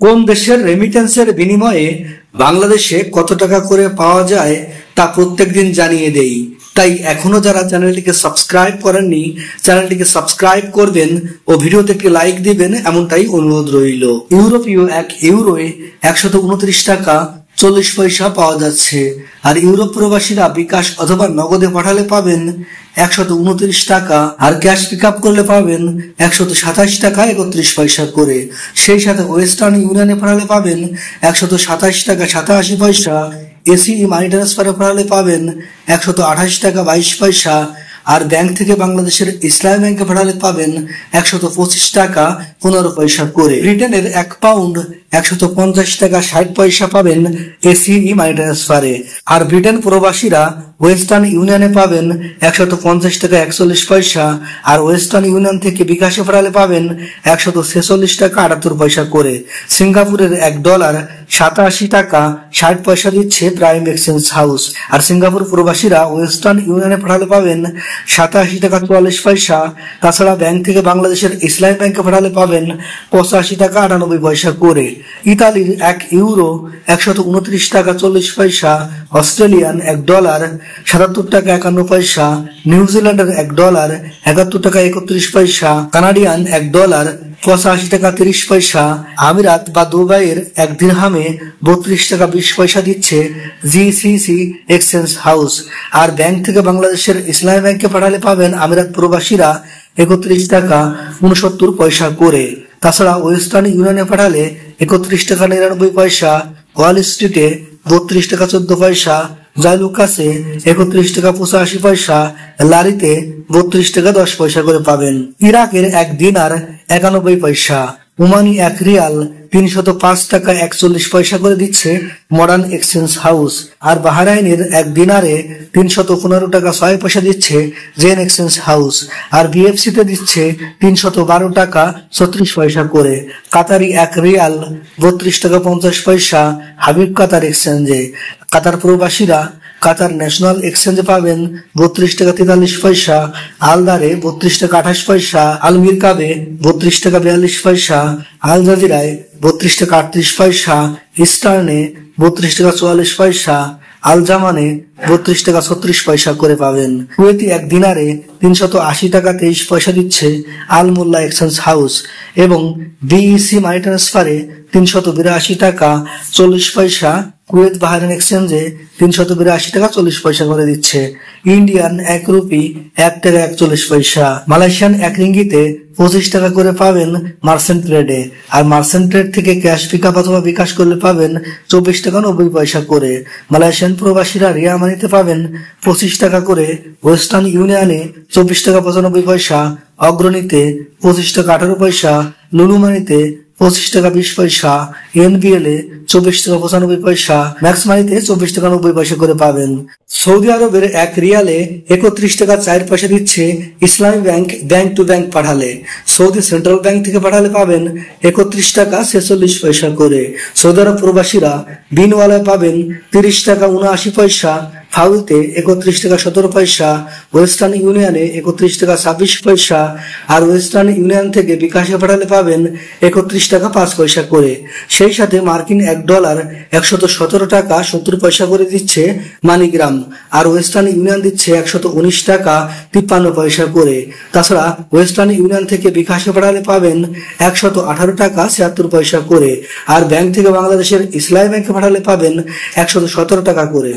কোন দেশের রেমিটেন্সের বিনিময়ে বাংলাদেশে কত টাকা করে পাওয়া যায় তা প্রত্যেকদিন জানিয়ে দেই। তাই এখনো যারা চ্যানেলটিকে সাবস্ক্রাইব করেননি চ্যানেলটিকে সাবস্ক্রাইব করবেন ও ভিডিওতে একটি লাইক দিবেন এমনটাই অনুরোধ রইল। ইউরোপীয় 1 ইউরোয় 129 টাকা 40 পয়সা পাওয়া যাচ্ছে। আর ইউরোপ প্রবাসীরা বিকাশ অথবা নগদে পাঠালে পাবেন 129 টাকা, আর ক্যাশ পিক আপ করলে পাবেন 127 টাকা 31 পয়সা করে। সেই সাথে ওয়েস্টার্ন ইউনিয়নে পাঠালে পাবেন 127 টাকা 87 পয়সা, এসিই মানি ট্রান্সফারে পাঠালে পাবেন 128 টাকা 22 পয়সা, আর ব্যাংক থেকে বাংলাদেশের ইসলামী ব্যাংকে পাঠালে পাবেন 125 টাকা 15 পয়সা করে। ব্রিটেনের 1 পাউন্ড 150 টাকা 60 পয়সা পাবেন এসিই মানি ট্রান্সফারে। আর ব্রিটেন প্রবাসীরা ওয়েস্টার্ন ইউনিয়নে পাবেন 150 টাকা 41 পয়সা, আর ওয়েস্টার্ন ইউনিয়ন থেকে বিকাশে পাঠালে পাবেন 146 টাকা 78 পয়সা করে। সিঙ্গাপুরের $1 87 টাকা 60 পয়সা দিচ্ছে প্রাইম এক্সচেঞ্জ হাউস। আর সিঙ্গাপুর প্রবাসীরা ওয়েস্টার্ন ইউনিয়নে পাঠালে পাবেন 87 টাকা 44 পয়সা। তাছাড়া ব্যাংক থেকে বাংলাদেশের ইসলামী ব্যাংকে পাঠালে পাবেন 85 টাকা 98 পয়সা করে। ইতালির 1 ইউরো 129 টাকা 40 পয়সা, অস্ট্রেলিয়ান $1 77 টাকা 51 পয়সা, নিউজিল্যান্ডের $1 71 টাকা 31 পয়সা, কানাডিয়ান $1 85 টাকা 30 পয়সা, আমিরাত বা দুবাইয়ের 1 দিরহামে 32 টাকা 20 পয়সা দিচ্ছে জিসিসি এক্সচেঞ্জ হাউস। আর ব্যাংক থেকে বাংলাদেশের ইসলামী ব্যাংকে পাঠালে পাবেন আমিরাত প্রবাসীরা 31 টাকা 69 পয়সা করে। তাছাড়া ওয়েস্টার্ন ইউনিয়নে পাঠালে 31 টাকা 99 পয়সা, ওয়াল স্ট্রিটে 32 টাকা 14 পয়সা, জাইলুকাসে 31 টাকা 85 পয়সা, লারিতে 32 টাকা 10 পয়সা করে পাবেন। ইরাকের 1 দিনার 91 পয়সা, ওমানি 1 রিয়াল 305 টাকা 41 পয়সা করে দিচ্ছে মডার্ন এক্সচেঞ্জ হাউস। আর বাহরাইনের 1 দিনারে 315 টাকা 6 পয়সা দিচ্ছে জেন এক্সচেঞ্জ হাউস। আর বিএফসি তে দিচ্ছে 312 টাকা 36 পয়সা করে। কাতারি 1 রিয়াল 32 টাকা 50 পয়সা হাবিব কাতার এক্সচেঞ্জে। কাতার প্রবাসীরা কাতার ন্যাশনাল এক্সচেঞ্জে পাবেন 32 টাকা 43 পয়সা, আলদারে 32 টাকা 28 পয়সা, আল মিরকাবে 32 টাকা 42 পয়সা, আল জাজিরায় 32 টাকা 38 পয়সা, ইস্টার্নে 32 টাকা 44 পয়সা, আল জামানে 32 টাকা 36 পয়সা করে পাবেন। কুয়েতি 1 দিনারে 380 টাকা 23 পয়সা দিচ্ছে আল মোল্লা এক্সচেঞ্জ হাউস, এবং বিইসি মানি ট্রান্সফারে 382 টাকা 40 পয়সা, কুয়েত বাহরাইন এক্সচেঞ্জে 382 টাকা 40 পয়সা করে দিচ্ছে। ইন্ডিয়ান 1 রুপি 1 টাকা 41 পয়সা। মালয়েশিয়ান 1 রিঙ্গিতে 25 টাকা করে পাবেন মার্চেন্ট ট্রেডে। আর মার্চেন্ট ট্রেড থেকে ক্যাশ পিক আপ অথবা বিকাশ করলে পাবেন 24 টাকা 90 পয়সা করে। মালয়েশিয়ান প্রবাসীরা রিয়া মানিতে পাবেন 25 টাকা করে, ওয়েস্টার্ন ইউনিয়নে 24 টাকা 95 পয়সা, অগ্রণীতে 25 টাকা 18 পয়সা, লুলু মানিতে 25 টাকা 20 পয়সা, এনবিএল এ 24 টাকা 95 পয়সা, ম্যাক্স মানিতে 24 টাকা 90 পয়সা করে পাবেন। সৌদি আরবের 1 রিয়ালে 31 টাকা 4 পয়সা দিচ্ছে ইসলামী ব্যাংক ব্যাংক টু ব্যাংক পাঠালে। সৌদি সেন্ট্রাল ব্যাংক থেকে পাঠালে পাবেন 31 টাকা 46 পয়সা করে। সৌদি আরব প্রবাসীরা বিনওয়ালায় পাবেন 30 টাকা 79 পয়সা, ফাউলতে 31 টাকা 17 পয়সা, ওয়েস্টার্ন ইউনিয়নে 31 টাকা 26 পয়সা, আর ওয়েস্টার্ন ইউনিয়ন থেকে বিকাশে পাঠালে পাবেন 31 টাকা 5 পয়সা করে। সেই সাথে মার্কিন $1 117 টাকা 70 পয়সা করে দিচ্ছে মানিগ্রাম, আর ওয়েস্টার্ন ইউনিয়ন দিচ্ছে 119 টাকা 53 পয়সা করে। তাছাড়া ওয়েস্টার্ন ইউনিয়ন থেকে বিকাশে পাঠালে পাবেন 118 টাকা 76 পয়সা করে। আর ব্যাংক থেকে বাংলাদেশের ইসলামী ব্যাংকে পাঠালে পাবেন 117 টাকা করে।